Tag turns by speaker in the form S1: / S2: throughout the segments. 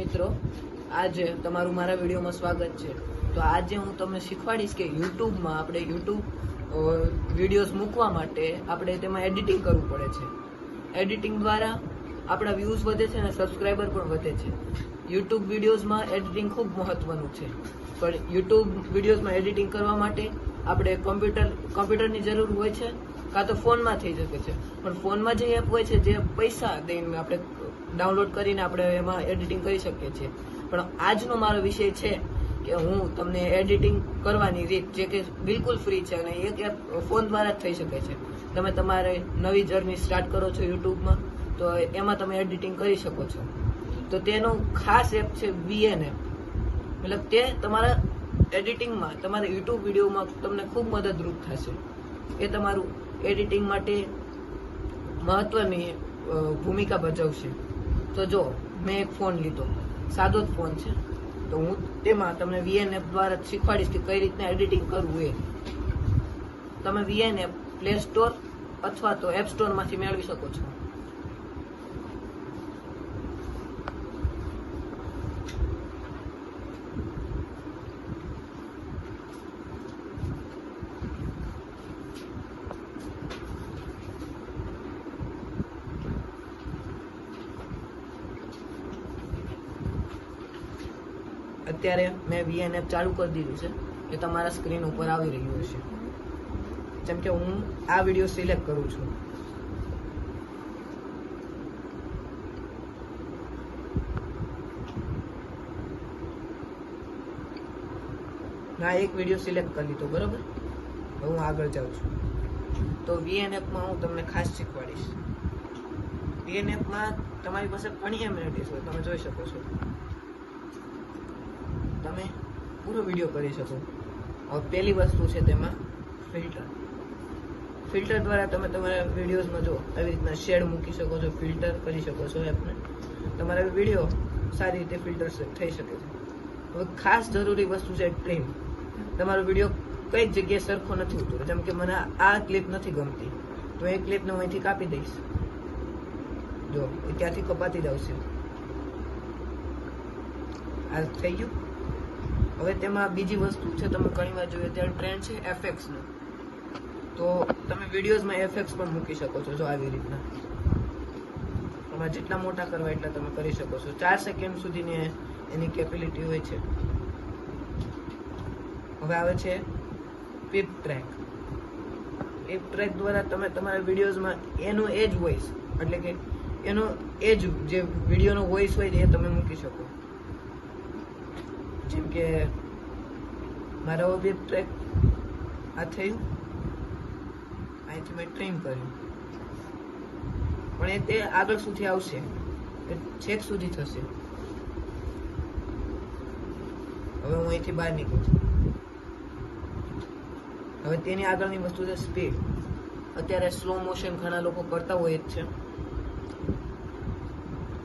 S1: મિત્રો, આજે તમારું મારા વિડીયોમાં સ્વાગત છે. તો આજે હું તમને શીખવાડીશ કે યુટ્યુબમાં આપણે વિડીયોઝ મૂકવા માટે આપણે તેમાં એડિટિંગ કરવું પડે છે. એડિટિંગ દ્વારા આપણા વ્યૂઝ વધે છે અને સબસ્ક્રાઈબર પણ વધે છે. યુટ્યુબ વિડીયોઝમાં એડિટિંગ ખૂબ મહત્વનું છે, પણ યુટ્યુબ વિડીયોઝમાં એડિટિંગ કરવા માટે આપણે કમ્પ્યુટરની જરૂર હોય છે, કાં તો ફોનમાં થઈ શકે છે. પણ ફોનમાં જે એપ હોય છે જે પૈસા દઈને આપણે ડાઉનલોડ કરીને આપણે એમાં એડિટિંગ કરી શકીએ છીએ. પણ આજનો મારો વિષય છે કે હું તમને એડિટિંગ કરવાની રીત, જે કે બિલકુલ ફ્રી છે અને એક એપ ફોન દ્વારા જ થઈ શકે છે. તમે તમારે નવી જર્ની સ્ટાર્ટ કરો છો યુટ્યુબમાં, તો એમાં તમે એડિટિંગ કરી શકો છો. તો તેનો ખાસ એપ છે VN એપ. મતલબ તે તમારા એડિટિંગમાં, તમારા યુટ્યુબ વિડીયોમાં તમને ખૂબ મદદરૂપ થશે. એ તમારું એડિટિંગ માટે મહત્વની ભૂમિકા ભજવશે. તો જો મેં એક ફોન લીધો, સાદો જ ફોન છે, તો હું તેમાં તમને VN એપ દ્વારા શીખવાડીશ કે કઈ રીતના એડિટિંગ કરવું એ. તમે VN એપ પ્લે સ્ટોર અથવા તો એપ સ્ટોરમાંથી મેળવી શકો છો. અત્યારે મેં VN એપ ચાલુ કરી દીધું છે, એ તમારા સ્ક્રીન ઉપર આવી રહ્યું હશે. જેમ કે હું આ વિડીયો સિલેક્ટ કરું છું. ના, એક વિડીયો સિલેક્ટ કરી લીધો, બરોબર. હું આગળ જાઉં છું. તો VN એપમાં હું તમને ખાસ શીખવાડીશ. VN એપમાં તમારી પાસે ઘણી એમ્યુનિટીઝ હોય, તમે જોઈ શકો છો. તમે પૂરો વિડીયો કરી શકો. હવે પહેલી વસ્તુ છે તેમાં ફિલ્ટર દ્વારા તમે તમારા વિડીયોઝમાં જો આવી રીતના શેડ મૂકી શકો છો, ફિલ્ટર કરી શકો છો એપને. તમારા વિડીયો સારી રીતે ફિલ્ટર થઈ શકે છે. હવે ખાસ જરૂરી વસ્તુ છે ટ્રીમ. તમારો વિડીયો કઈ જગ્યાએ સરખો નથી ઉતરતો. જેમ કે મને આ ક્લિપ નથી ગમતી, તો એ ક્લિપને હું અહીંથી કાપી દઈશ. જો એ ત્યાંથી કપાતી જ આવશે. આ થઈ ગયું. હવે તેમાં બીજી વસ્તુ છે, તમે ઘણી વાર જોઈએ ત્યારે ટ્રેન્ડ છે એફએક્સનો. તો તમે વિડીયોઝમાં એફએક્સ પણ મૂકી શકો છો. જો આવી રીતના તમારે જેટલા મોટા કરવા એટલા તમે કરી શકો છો. 4 સેકન્ડ સુધીની એની કેપેસિટી હોય છે. હવે આવે છે પીપ ટ્રેક. પીપ ટ્રેક દ્વારા તમે તમારા વિડીયોઝમાં એનો એજ વોઇસ, એટલે કે એનો એજ જે વિડીયોનો વોઇસ હોય એ તમે મૂકી શકો. જેમ કે મારા પીપ ટ્રેક આ થયું, અહીંથી મેં ટ્રીમ કર્યું, પણ એ તે આગળ સુધી આવશે, છેક સુધી થશે. હવે હું અહીંથી બહાર નીકળું છું. હવે તેની આગળની વસ્તુ છે સ્પીડ. અત્યારે સ્લો મોશન ઘણા લોકો કરતા હોય જ છે.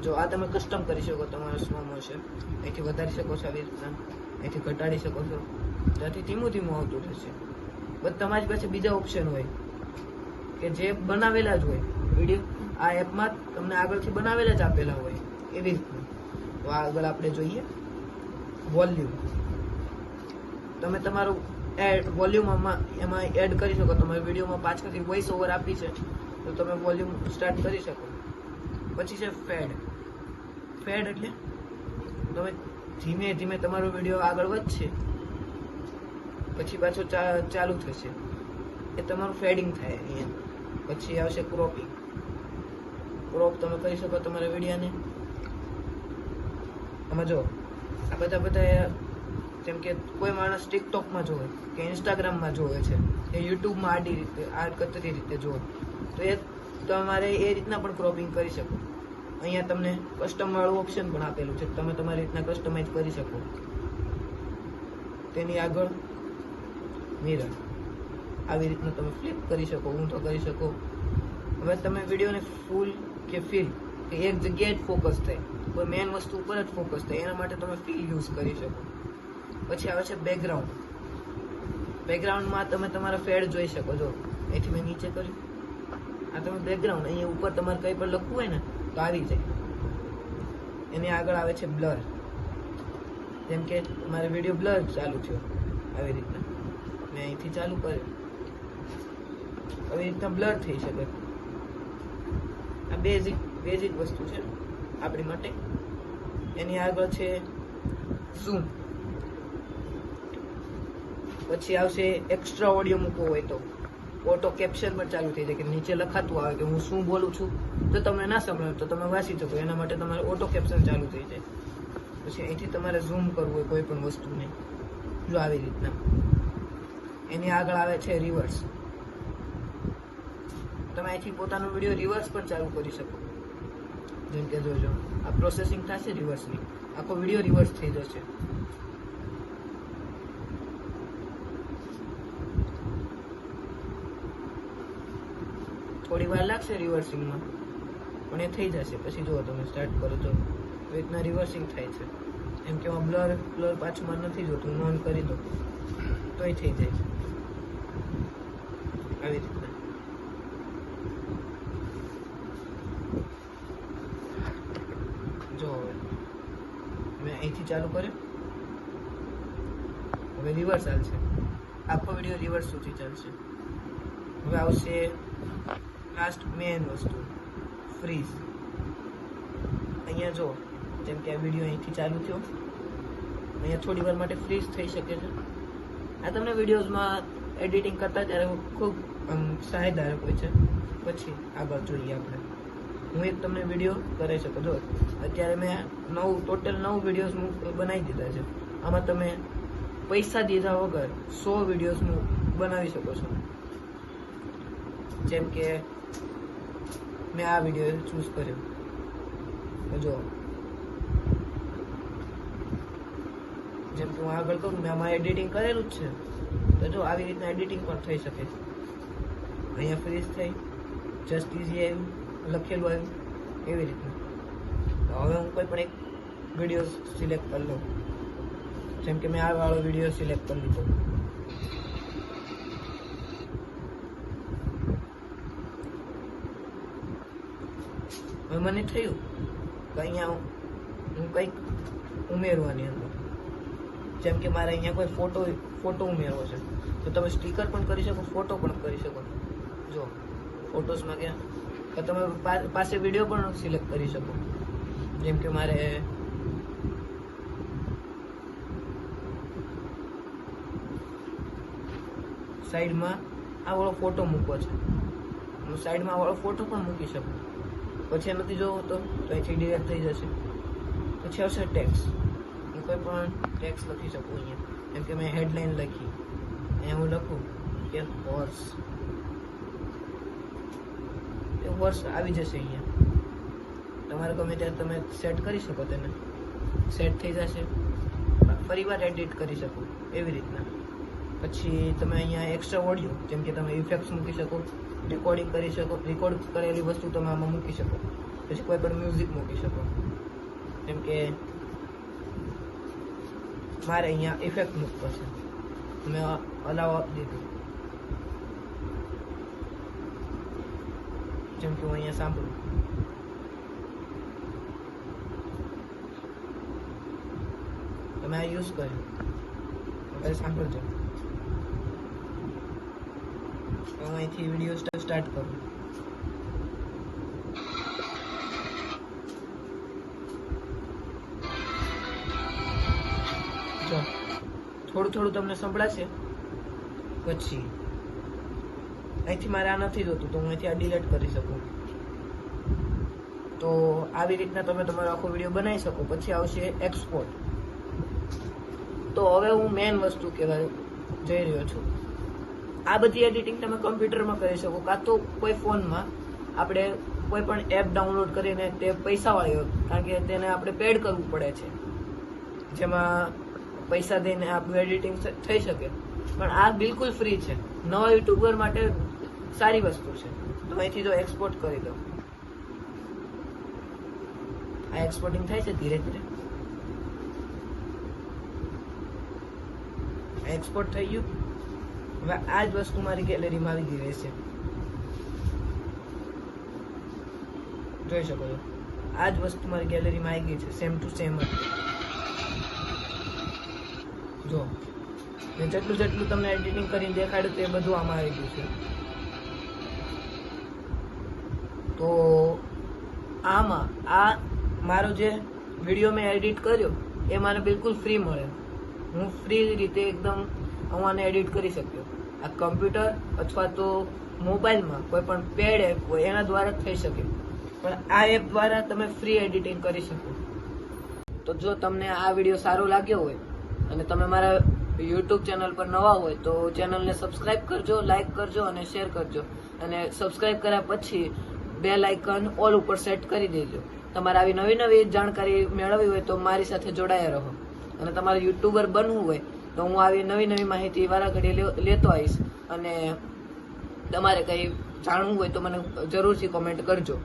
S1: જો આ તમે કસ્ટમ કરી શકો તમારો સ્લો મોશન. અહીંથી વધારી શકો છો, આવી રીતના અહીંથી ઘટાડી શકો છો. ત્યાંથી ધીમું ધીમું આવતું રહેશે. બસ તમારી પાસે બીજા ઓપ્શન હોય કે જે બનાવેલા જ હોય વિડીયો. આ એપમાં તમને આગળથી બનાવેલા જ આપેલા હોય એવી રીતનું. તો આગળ આપણે જોઈએ વોલ્યુમ. તમે તમારું વોલ્યુમ એમાં એડ કરી શકો. તમારા વિડીયોમાં પાછળથી વોઇસ ઓવર આપી છે તો તમે વોલ્યુમ સ્ટાર્ટ કરી શકો. પછી છે ફેડ. ફેડ એટલે તમે ધીમે ધીમે તમારો વિડીયો આગળ વધશે, પછી પાછો ચાલુ થશે, એ તમારું ફેડિંગ થાય અહીંયા. પછી આવશે ક્રોપિંગ. ક્રોપ તમે કરી શકો તમારા વિડીયોને. આમાં જો આ બધા જેમ કે કોઈ માણસ ટિકટોકમાં જોવે કે ઇન્સ્ટાગ્રામમાં જોવે છે, કે યુટ્યુબમાં આડી રીતે કતરી રીતે જોવે, તો એ તમારે એ રીતના પણ ક્રોપિંગ કરી શકો. અહીંયા તમને કસ્ટમ વાળું ઓપ્શન પણ આપેલું છે, તમે તમારી રીતના કસ્ટમાઇઝ કરી શકો. તેની આગળ મિરર, આવી રીતના તમે ફ્લિપ કરી શકો, ઊંધો કરી શકો. હવે તમે વિડીયોને ફૂલ કે ફીલ કે એક જગ્યાએ જ ફોકસ થાય, કોઈ મેઇન વસ્તુ ઉપર જ ફોકસ થાય, એના માટે તમે ફીલ યુઝ કરી શકો. પછી આવે છે બેકગ્રાઉન્ડ. બેકગ્રાઉન્ડમાં તમે તમારા ફેડ જોઈ શકો. જો અહીંથી મેં નીચે કર્યું, આ તમે બેકગ્રાઉન્ડ, અહીંયા ઉપર તમારે કંઈ પણ લખવું હોય ને તો આવી જાય. એની આગળ આવે છે બ્લર. જેમ કે મારે વિડીયો બ્લર ચાલુ થયો આવી રીતના, મેં અહીંથી ચાલુ કર્યો, આવી રીતના બ્લર થઈ શકે. આ બેઝિક વસ્તુ છે આપણી માટે. એની આગળ છે ઝૂમ. પછી આવશે એક્સ્ટ્રા ઓડિયો મૂકવો હોય તો ઓટો કેપ્શન પણ ચાલુ થઈ જાય, કે નીચે લખાતું આવે કે હું શું બોલું છું, તો તમને ના સમજાય તો તમે વાંચી શકો. એના માટે તમારે ઓટો કેપ્શન ચાલુ થઈ જાય. પછી અહીંથી તમારે ઝૂમ કરવું હોય કોઈ પણ વસ્તુને, જો આવી રીતના. એની આગળ આવે છે રિવર્સ. તમે અહીંથી પોતાનો વિડીયો રિવર્સ પણ ચાલુ કરી શકો. જેમ કે જોજો આ પ્રોસેસિંગ થશે રિવર્સની, આખો વિડીયો રિવર્સ થઈ જશે. થોડી વાર લાગશે રિવર્સિંગમાં, પણ એ થઈ જશે. પછી જુઓ તમે સ્ટાર્ટ કરો તો આવી રીતના રિવર્સિંગ થાય છે. એમ કે બ્લર પાછું મારે નથી જોતું, હું ઓન કરી દઉં તો એ થઈ જાય આવી રીતના. જો હવે મેં અહીંથી ચાલુ કર્યું, હવે રિવર્સ ચાલશે. આખો વિડીયો રિવર્સ સુધી ચાલશે. હવે આવશે લાસ્ટ મેન વસ્તુ, ફ્રીઝ. અહીંયા જો જેમ કે આ વિડીયો અહીંથી ચાલુ થયો, અહીંયા થોડી વાર માટે ફ્રીઝ થઈ શકે છે. આ તમને વિડીયોઝમાં એડિટિંગ કરતા ત્યારે ખૂબ સહાયદાયક હોય છે. પછી આગળ જોઈએ આપણે. હું એક તમને વિડીયો કરી શકું. જો અત્યારે મેં ટોટલ 9 વિડીયોઝ બનાવી દીધા છે. આમાં તમે પૈસા દીધા વગર 100 વિડીયોઝ બનાવી શકો છો. જેમ કે મેં આ વિડીયો ચૂઝ કર્યો, જો જેમ કે હું આગળ કરું, મેં આમાં એડિટિંગ કરેલું જ છે. તો જો આવી રીતના એડિટિંગ પણ થઈ શકે. અહીંયા ફ્રીઝ થઈ, જસ્ટ ઇઝી આવ્યું, લખેલું આવ્યું, એવી રીતના. તો હવે હું કોઈ પણ એક વિડીયો સિલેક્ટ કરી લઉં. જેમ કે મેં આ વાળો વિડીયો સિલેક્ટ કરી લીધો. હવે મને થયું કે અહીંયા હું કંઈક ઉમેરવાની અંદર. જેમ કે મારે અહીંયા કોઈ ફોટો ઉમેરવો છે, તો તમે સ્ટીકર પણ કરી શકો, ફોટો પણ કરી શકો. જો ફોટોસમાં ગયા તો તમે પાસે વિડીયો પણ સિલેક્ટ કરી શકો. જેમ કે મારે સાઈડમાં આ વાળો ફોટો મૂકવો છે, હું સાઈડમાં આ વાળો ફોટો પણ મૂકી શકું. પછી નથી જોવો તો અહીંથી ડિરેક્ટ થઈ જશે. પછી આવશે ટેક્સ. હું કોઈ પણ ટેક્સ લખી શકું અહીંયા. જેમ કે મેં હેડલાઇન લખી, અહીંયા હું લખું કે હોર્સ. એ હોર્સ આવી જશે અહીંયા. તમારે ગમે ત્યારે તમે સેટ કરી શકો, તેને સેટ થઈ જશે. ફરી વાર એડિટ કરી શકો એવી રીતના. પછી તમે અહીંયા એક્સ્ટ્રા ઓડિયો, જેમ કે તમે ઇફેક્ટ્સ મૂકી શકો, રેકોર્ડિંગ કરી શકો, રેકોર્ડ કરેલી વસ્તુ તમે આમાં મૂકી શકો. પછી કોઈ પણ મ્યુઝિક મૂકી શકો. જેમ કે મારે અહીંયા ઇફેક્ટ મૂકવો છે, મેં અલાવ આપી દીધું. જેમ કે હું અહીંયા સાંભળું, તમે આ યુઝ કર્યું, હવે સાંભળજો. હું અહીંથી વિડીયો સ્ટાર્ટ કરું. જો થોડું તમને સંભળાશે. પછી અહીંથી મારે આ નથી જોતું, તો હું અહીંથી આ ડિલીટ કરી શકું. તો આવી રીતના તમે તમારો આખો વિડીયો બનાવી શકો. પછી આવશે એક્સપોર્ટ. તો હવે હું મેઇન વસ્તુ કહેવા જઈ રહ્યો છું. આ બધી એડિટિંગ તમે કમ્પ્યુટરમાં કરી શકો, કાં તો કોઈ ફોનમાં આપણે કોઈ પણ એપ ડાઉનલોડ કરીને, તે પૈસાવાળી હોય, કારણ કે તેને આપણે પેડ કરવું પડે છે, જેમાં પૈસા દઈને આપણું એડિટિંગ થઈ શકે. પણ આ બિલકુલ ફ્રી છે. નવા યુટ્યુબર માટે સારી વસ્તુ છે. તો અહીંથી જો એક્સપોર્ટ કરી દો, આ એક્સપોર્ટિંગ થાય છે ધીરે ધીરે. એક્સપોર્ટ થઈ ગયું. હવે આ જ વસ્તુ મારી ગેલેરીમાં આવી ગઈ રહેશે, જોઈ શકો છો. આ જ વસ્તુ મારી ગેલેરીમાં આવી ગઈ છે, સેમ ટુ સેમ જ. જો મેં જેટલું તમને એડિટિંગ કરીને દેખાડ્યું તે બધું આમાં આવી ગયું છે. તો આમાં આ મારો જે વિડીયો મેં એડિટ કર્યો એ મને બિલકુલ ફ્રી મળે. હું ફ્રી રીતે એકદમ આને એડિટ કરી શક્યો. આ કમ્પ્યુટર અથવા તો મોબાઈલમાં કોઈ પણ પેડ એપ હોય એના દ્વારા જ થઈ શકે, પણ આ એપ દ્વારા તમે ફ્રી એડિટિંગ કરી શકો. તો જો તમને આ વિડીયો સારો લાગ્યો હોય અને તમે મારા યુટ્યુબ ચેનલ પર નવા હોય તો ચેનલને સબસ્ક્રાઇબ કરજો, લાઇક કરજો અને શેર કરજો. અને સબસ્ક્રાઇબ કર્યા પછી બેલ આઇકન ઓલ ઉપર સેટ કરી દેજો. તમારે આવી નવી જાણકારી મેળવવી હોય તો મારી સાથે જોડાયા રહો. અને તમારે યુટ્યુબર બનવું હોય તો હું આવી નવી માહિતી વારા ઘડી લેતો આવીશ. અને તમારે કંઈ જાણવું હોય તો મને જરૂરથી કોમેન્ટ કરજો.